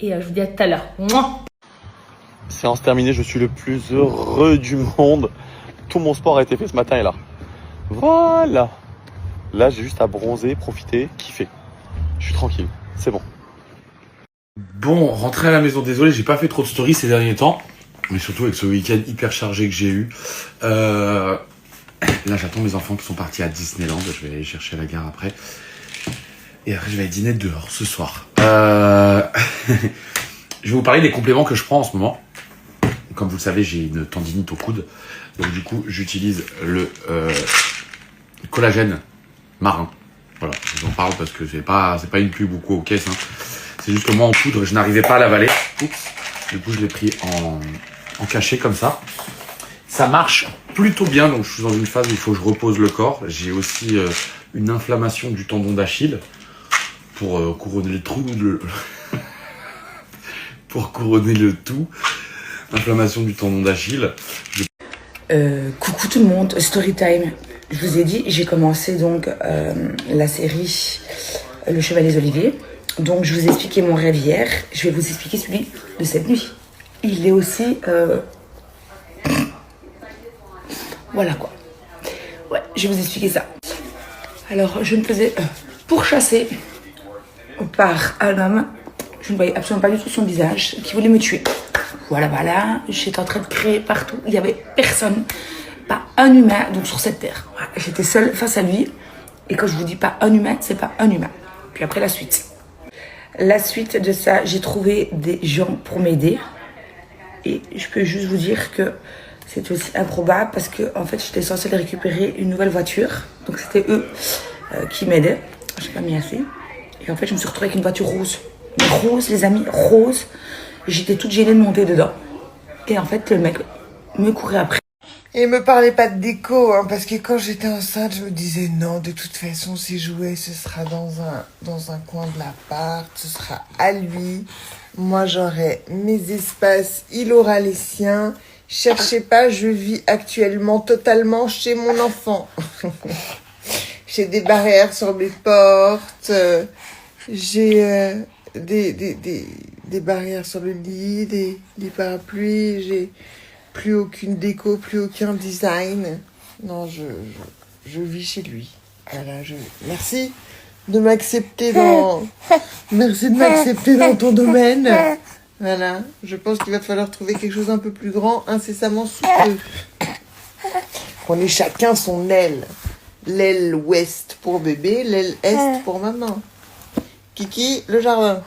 Et je vous dis à tout à l'heure. Mouah. Séance terminée, je suis le plus heureux du monde. Tout mon sport a été fait ce matin et là. Voilà. Là, j'ai juste à bronzer, profiter, kiffer. Je suis tranquille, c'est bon. Bon, rentrer à la maison, désolé, j'ai pas fait trop de stories ces derniers temps. Mais surtout avec ce week-end hyper chargé que j'ai eu. Là, j'attends mes enfants qui sont partis à Disneyland. Je vais aller les chercher à la gare après. Et après, je vais aller dîner dehors ce soir. Je vais vous parler des compléments que je prends en ce moment. comme vous le savez, j'ai une tendinite au coude. Donc du coup, j'utilise le collagène marin. Voilà, je vous en parle parce que c'est pas une pub ou quoi aux caisses. Hein. C'est juste que moi en poudre, je n'arrivais pas à l'avaler. Oups. Du coup, je l'ai pris en cachet comme ça. Ça marche plutôt bien, donc je suis dans une phase où il faut que je repose le corps. J'ai aussi une inflammation du tendon d'Achille pour couronner le trou pour couronner le tout. Inflammation du tendon d'Achille. Coucou tout le monde, Storytime. Je vous ai dit, j'ai commencé donc la série Le Cheval des Oliviers. Donc je vous ai expliqué mon rêve hier. Je vais vous expliquer celui de cette nuit. Il est aussi... Voilà quoi. Ouais, je vais vous expliquer ça. Alors, je me faisais pourchasser par un homme. Je ne voyais absolument pas du tout son visage, qui voulait me tuer. Voilà. J'étais en train de crier partout. Il n'y avait personne. Pas un humain, donc sur cette terre. Voilà, j'étais seule face à lui. Et quand je vous dis pas un humain, c'est pas un humain. Puis après, la suite. La suite de ça, j'ai trouvé des gens pour m'aider. Et je peux juste vous dire que c'est aussi improbable parce que en fait j'étais censée récupérer une nouvelle voiture, donc c'était eux qui m'aidaient. J'ai pas mis assez et en fait je me suis retrouvée avec une voiture rose, mais rose les amis, rose. J'étais toute gênée de monter dedans et en fait le mec me courait après. Et me parlez pas de déco, hein, parce que quand j'étais enceinte, je me disais non, de toute façon, ces jouets, ce sera dans un coin de l'appart, ce sera à lui. Moi, j'aurai mes espaces, il aura les siens. Cherchez pas, je vis actuellement totalement chez mon enfant. J'ai des barrières sur mes portes, j'ai des barrières sur le lit, des parapluies, j'ai plus aucune déco, plus aucun design. Non, je vis chez lui. Voilà, merci de m'accepter merci de m'accepter dans ton domaine. Voilà, je pense qu'il va te falloir trouver quelque chose un peu plus grand, incessamment sous peu. On est chacun son aile. L'aile ouest pour bébé, l'aile est pour maman. Kiki, le jardin.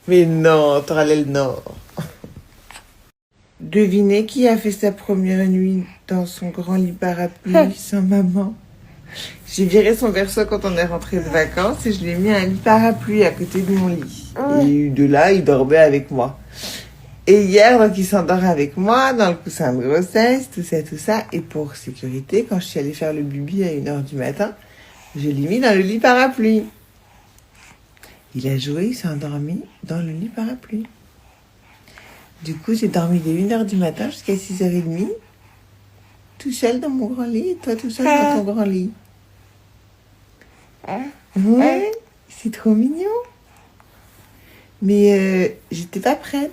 Mais non, t'auras l'aile nord. Devinez qui a fait sa première nuit dans son grand lit parapluie sans maman. J'ai viré son berceau quand on est rentré de vacances et je l'ai mis un lit parapluie à côté de mon lit. Et de là, il dormait avec moi. Et hier, donc, il s'endort avec moi dans le coussin de grossesse, tout ça. Et pour sécurité, quand je suis allée faire le bibi à 1h du matin, je l'ai mis dans le lit parapluie. Il a joué, il s'est endormi dans le lit parapluie. Du coup, j'ai dormi de 1h du matin jusqu'à 6h30, tout seul dans mon grand lit, et toi tout seul dans ton grand lit. Ouais, c'est trop mignon. Mais j'étais pas prête,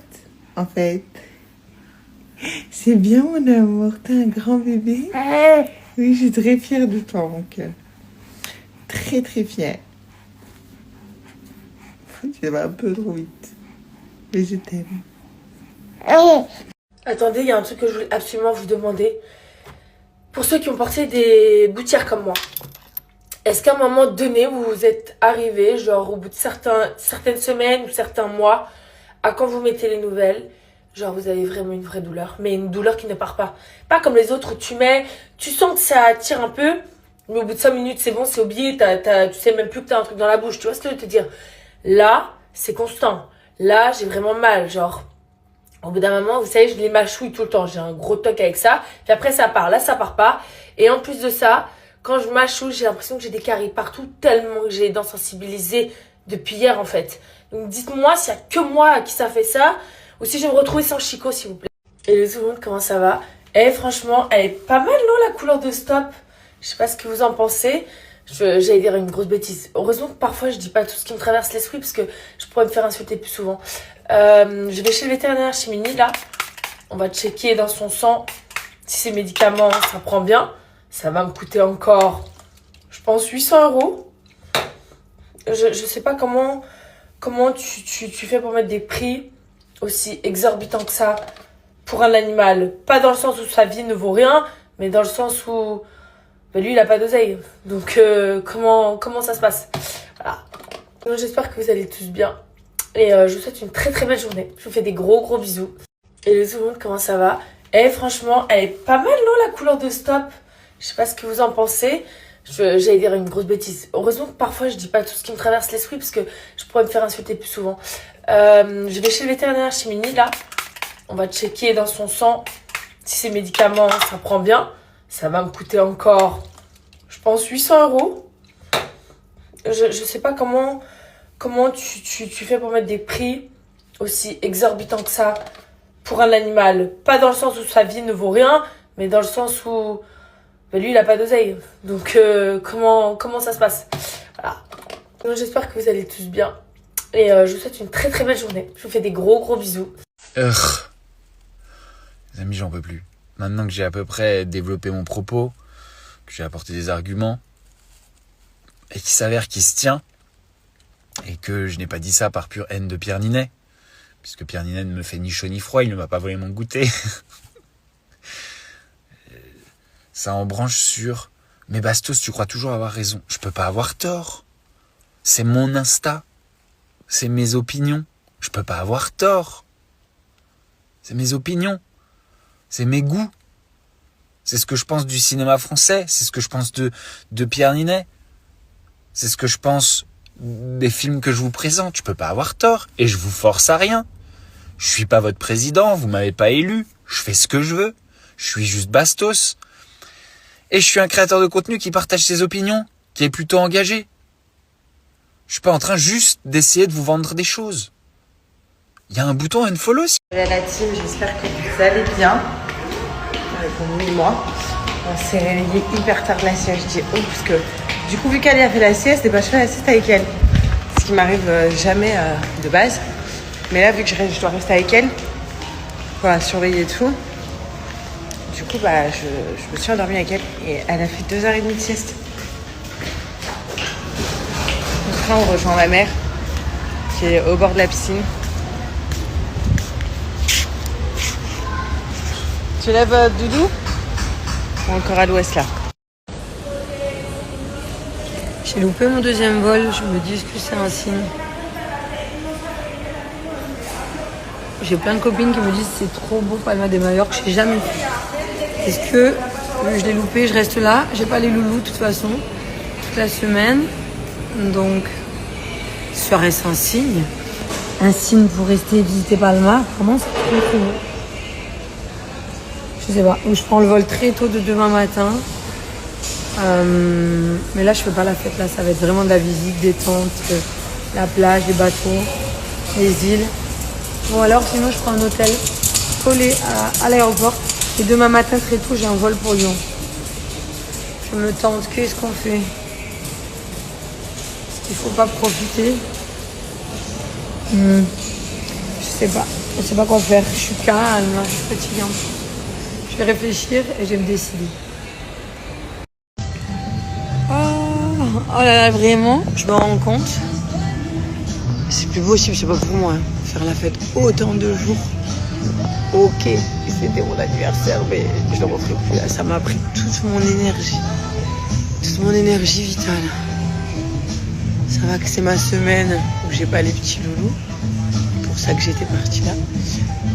en fait. C'est bien, mon amour, t'es un grand bébé. Oui, je suis très fière de toi, mon cœur. Très, très fière. Tu vas un peu trop vite. Mais je t'aime. Attendez, il y a un truc que je voulais absolument vous demander. Pour ceux qui ont porté des boutières comme moi, est-ce qu'à un moment donné, vous vous êtes arrivé, genre au bout de certaines semaines ou certains mois, à quand vous mettez les nouvelles, genre vous avez vraiment une vraie douleur, mais une douleur qui ne part pas. Pas comme les autres où tu sens que ça tire un peu, mais au bout de 5 minutes, c'est bon, c'est oublié, tu sais même plus que t'as un truc dans la bouche. Tu vois ce que je veux te dire? Là, c'est constant. Là, j'ai vraiment mal, genre... Au bout d'un moment, vous savez, je les mâchouille tout le temps. J'ai un gros toc avec ça. Puis après, ça part. Là, ça part pas. Et en plus de ça, quand je mâchouille, j'ai l'impression que j'ai des caries partout tellement que j'ai les dents sensibilisées depuis hier, en fait. Donc, dites-moi s'il y a que moi à qui ça fait ça ou si je vais me retrouver sans Chico, s'il vous plaît. Et tout le monde, comment ça va? Franchement, elle est pas mal, non, la couleur de Stop? Je sais pas ce que vous en pensez. J'allais dire une grosse bêtise. Heureusement que parfois, je dis pas tout ce qui me traverse l'esprit parce que je pourrais me faire insulter plus souvent. Je vais chez le vétérinaire, chez Mini, là. On va checker dans son sang si ces médicaments, ça prend bien. Ça va me coûter encore, je pense, 800 €. Je sais pas comment tu fais pour mettre des prix aussi exorbitants que ça pour un animal. Pas dans le sens où sa vie ne vaut rien, mais dans le sens où lui, il a pas d'oseille. Donc, comment ça se passe? Voilà. J'espère que vous allez tous bien. Et je vous souhaite une très très belle journée. Je vous fais des gros bisous. Et tout le monde, comment ça va? Et franchement, elle est pas mal, non, la couleur de Stop? Je sais pas ce que vous en pensez. J'allais dire une grosse bêtise. Heureusement que parfois je dis pas tout ce qui me traverse l'esprit parce que je pourrais me faire insulter plus souvent. Je vais chez le vétérinaire, chez Mini là. On va checker dans son sang si ces médicaments ça prend bien. Ça va me coûter encore, je pense, 800 €. Je sais pas comment tu fais pour mettre des prix aussi exorbitants que ça pour un animal. Pas dans le sens où sa vie ne vaut rien, mais dans le sens où lui il a pas d'oseille. Donc comment ça se passe? Voilà. Donc, j'espère que vous allez tous bien. Et je vous souhaite une très très belle journée. Je vous fais des gros bisous. Les amis, j'en peux plus. Maintenant que j'ai à peu près développé mon propos, que j'ai apporté des arguments, et qu'il s'avère qu'il se tient, et que je n'ai pas dit ça par pure haine de Pierre Ninet, puisque Pierre Ninet ne me fait ni chaud ni froid, il ne m'a pas volé mon goûter. Ça en branche sur « Mais Bastos, tu crois toujours avoir raison. Je peux pas avoir tort. C'est mon Insta. C'est mes opinions. Je peux pas avoir tort. C'est mes opinions. C'est mes goûts. C'est ce que je pense du cinéma français. C'est ce que je pense de Pierre Ninet. C'est ce que je pense des films que je vous présente. Je peux pas avoir tort. Et je vous force à rien. Je suis pas votre président. Vous m'avez pas élu. Je fais ce que je veux. Je suis juste Bastos. Et je suis un créateur de contenu qui partage ses opinions, qui est plutôt engagé. Je suis pas en train juste d'essayer de vous vendre des choses. Il y a un bouton unfollow. La team, j'espère que vous allez bien. Comme oui, moi. On s'est réveillé hyper tard de la sieste. Je dis oh, parce que du coup, vu qu'elle a fait la sieste, je fais la sieste avec elle. Ce qui m'arrive jamais de base. Mais là, vu que je dois rester avec elle, voilà, surveiller tout. Du coup, je me suis endormie avec elle et elle a fait 2h30 de sieste. Donc là, on rejoint ma mère qui est au bord de la piscine. Tu lèves Doudou ou encore à l'ouest là? J'ai loupé mon deuxième vol, je me dis que c'est un signe. J'ai plein de copines qui me disent c'est trop beau Palma de Majorque, je n'ai jamais fait. Est-ce que je l'ai loupé, je reste là, j'ai pas les loulous de toute façon, toute la semaine, donc serait-ce un signe? Un signe pour rester visiter Palma? Comment c'est très beau? Je sais pas, ou je prends le vol très tôt de demain matin, mais là je fais pas la fête, là ça va être vraiment de la visite, détente, la plage, les bateaux, les îles. Bon alors sinon je prends un hôtel collé à l'aéroport. Et demain matin, très tôt, j'ai un vol pour Lyon. Je me tente. Qu'est-ce qu'on fait? Est-ce qu'il faut pas profiter? Je sais pas. Je sais pas quoi faire. Je suis calme, je suis fatiguante. Je vais réfléchir et je vais me décider. Oh là là, vraiment, je me rends compte. C'est plus possible, c'est pas pour moi. Faire la fête autant de jours. Ok, c'était mon anniversaire, mais je ne le referai plus. Là, ça m'a pris toute mon énergie vitale. Ça va que c'est ma semaine où j'ai pas les petits loulous. C'est pour ça que j'étais partie là.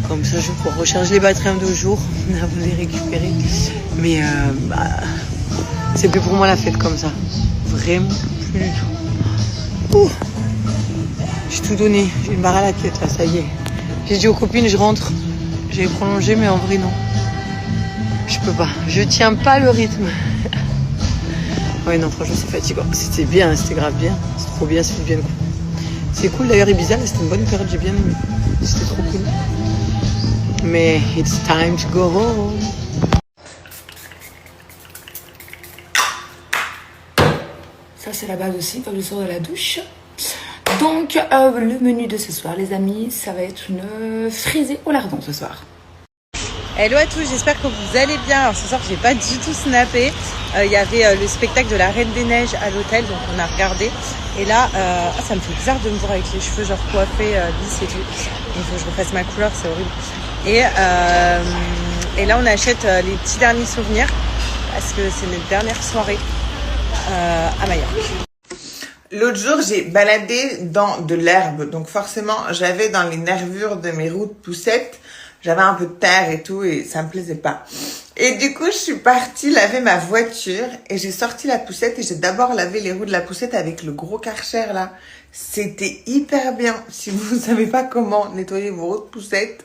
Comme ça, je vais pouvoir recharger les batteries en 2 jours, avant de les récupérer. Mais c'est plus pour moi la fête comme ça. Vraiment plus du tout. Ouh. J'ai tout donné, j'ai une barre à la tête là, ça y est. J'ai dit aux copines, je rentre. J'ai prolongé, mais en vrai, non. Je peux pas. Je tiens pas le rythme. Ouais, non, franchement, c'est fatigant. C'était bien, c'était grave bien. C'est trop bien, c'était bien cool. C'est cool d'ailleurs, Ibiza, c'était une bonne période, j'ai bien aimé. C'était trop cool. Mais it's time to go home. Ça, c'est la base aussi quand je sors de la douche. Donc, le menu de ce soir, les amis, ça va être une frisée au lardon ce soir. Hello à tous, j'espère que vous allez bien. Alors ce soir, j'ai pas du tout snappé. Il y avait le spectacle de la Reine des Neiges à l'hôtel, donc on a regardé. Et là, ça me fait bizarre de me voir avec les cheveux genre coiffés, lisses et tout. Il faut que je refasse ma couleur, c'est horrible. Et là, on achète les petits derniers souvenirs parce que c'est notre dernière soirée à Majorque. L'autre jour, j'ai baladé dans de l'herbe. Donc forcément, j'avais dans les nervures de mes roues de poussette, j'avais un peu de terre et tout et ça me plaisait pas. Et du coup, je suis partie laver ma voiture et j'ai sorti la poussette et j'ai d'abord lavé les roues de la poussette avec le gros Karcher là. C'était hyper bien. Si vous savez pas comment nettoyer vos roues de poussette,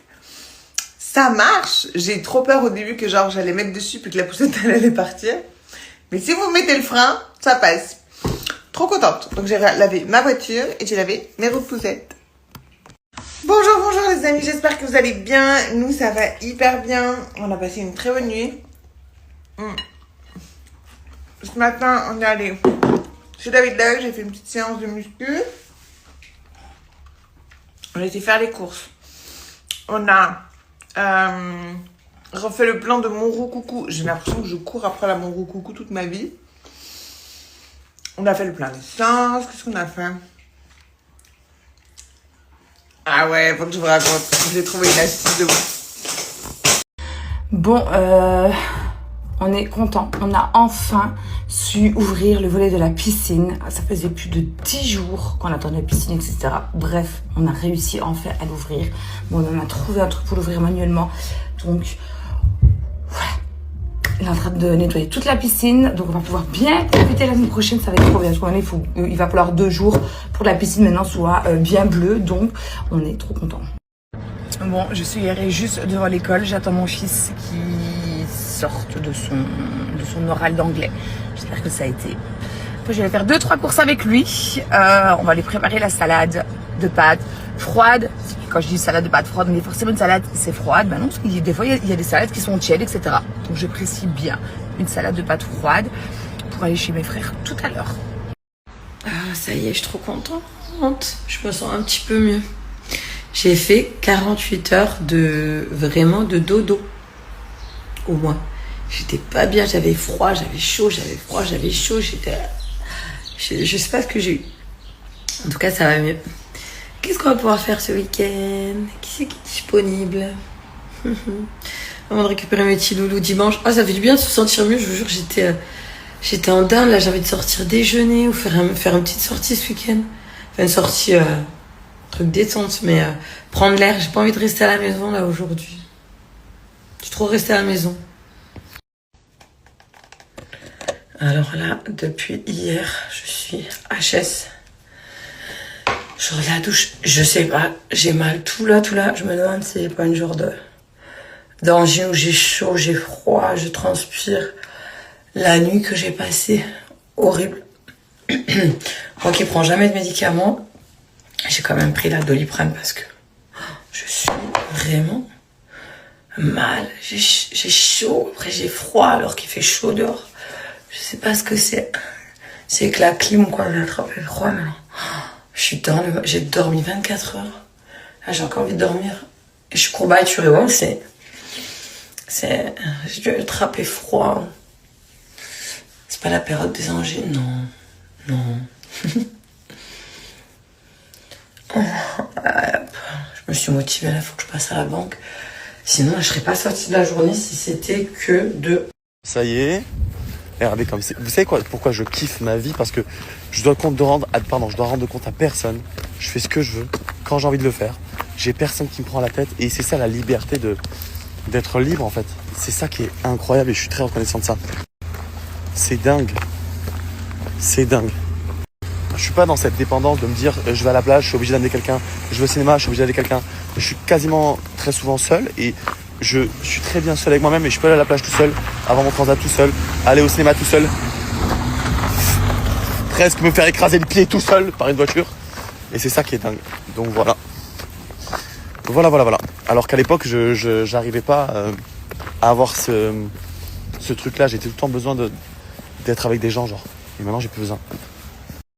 ça marche. J'ai eu trop peur au début que genre j'allais mettre dessus puis que la poussette elle allait partir. Mais si vous mettez le frein, ça passe. Trop contente. Donc j'ai lavé ma voiture et j'ai lavé mes roues de poussette. Bonjour les amis, j'espère que vous allez bien. Nous ça va hyper bien. On a passé une très bonne nuit. Ce matin on est allé chez David Doug, j'ai fait une petite séance de muscu. On a été faire les courses. On a refait le plan de Monroe-Coucou. J'ai l'impression que je cours après la Monroe-Coucou toute ma vie. On a fait le plein d'essence. Qu'est-ce qu'on a fait? Ah ouais, faut que je vous raconte. J'ai trouvé une astuce de ouf. Bon, on est content. On a enfin su ouvrir le volet de la piscine. Ça faisait plus de 10 jours qu'on attendait la piscine, etc. Bref, on a réussi enfin à l'ouvrir. Bon, on a trouvé un truc pour l'ouvrir manuellement. Donc, voilà. Il est en train de nettoyer toute la piscine. Donc, on va pouvoir bien profiter la semaine prochaine. Ça va être trop bien. Parce il va falloir 2 jours pour que la piscine maintenant soit bien bleue. Donc, on est trop contents. Bon, je suis garée juste devant l'école. J'attends mon fils qui sorte de son oral d'anglais. J'espère que ça a été. Après, je vais faire 2-3 courses avec lui. On va aller préparer la salade de pâtes froide. Quand je dis salade de pâtes froide, mais forcément une salade c'est froide. Ben non, parce que des fois il y a des salades qui sont tièdes, etc. Donc je précise bien une salade de pâtes froide pour aller chez mes frères tout à l'heure. Ah, ça y est, je suis trop contente. Je me sens un petit peu mieux. J'ai fait 48 heures de dodo. Au moins. J'étais pas bien, j'avais froid, j'avais chaud, j'avais froid, j'avais chaud. Je sais pas ce que j'ai eu. En tout cas, ça va mieux. Qu'est-ce qu'on va pouvoir faire ce week-end? Qui c'est qui est disponible? Avant de récupérer mes petits loulous dimanche. Ah, ça fait du bien de se sentir mieux. Je vous jure, j'étais en down. Là, j'ai envie de sortir déjeuner ou faire une petite sortie ce week-end. Enfin, une sortie, truc détente, mais prendre l'air. J'ai pas envie de rester à la maison là aujourd'hui. J'ai trop resté à la maison. Alors là, depuis hier, je suis HS. Je regarde la douche, je sais pas, j'ai mal tout là. Je me demande si c'est pas une genre d'angine où j'ai chaud, j'ai froid, je transpire. La nuit que j'ai passée, horrible. Moi qui prends jamais de médicaments, j'ai quand même pris la Doliprane parce que je suis vraiment mal. J'ai chaud, après j'ai froid alors qu'il fait chaud dehors. Je sais pas ce que c'est. C'est que la clim ou quoi, j'ai attrapé froid maintenant. J'ai dormi 24 heures. Là, j'ai encore envie de dormir. Et je suis courbaturée. Ouais, j'ai dû attraper froid. C'est pas la période des angines, non. Je me suis motivée, là, faut que je passe à la banque. Sinon, je serais pas sortie de la journée si c'était que de... Ça y est. Regardez comme c'est. Vous savez quoi, pourquoi je kiffe ma vie? Parce que je dois rendre compte à personne. Je fais ce que je veux, quand j'ai envie de le faire. J'ai personne qui me prend la tête. Et c'est ça la liberté d'être libre en fait. C'est ça qui est incroyable et je suis très reconnaissant de ça. C'est dingue. C'est dingue. Je suis pas dans cette dépendance de me dire je vais à la plage, je suis obligé d'amener quelqu'un. Je vais au cinéma, je suis obligé d'amener quelqu'un. Je suis quasiment très souvent seul et je suis très bien seul avec moi-même et je peux aller à la plage tout seul, avoir mon transat tout seul, aller au cinéma tout seul, presque me faire écraser le pied tout seul par une voiture. Et c'est ça qui est dingue. Donc voilà. Voilà. Alors qu'à l'époque, j'arrivais pas à avoir ce truc-là. J'étais tout le temps besoin d'être avec des gens, genre. Et maintenant, j'ai plus besoin.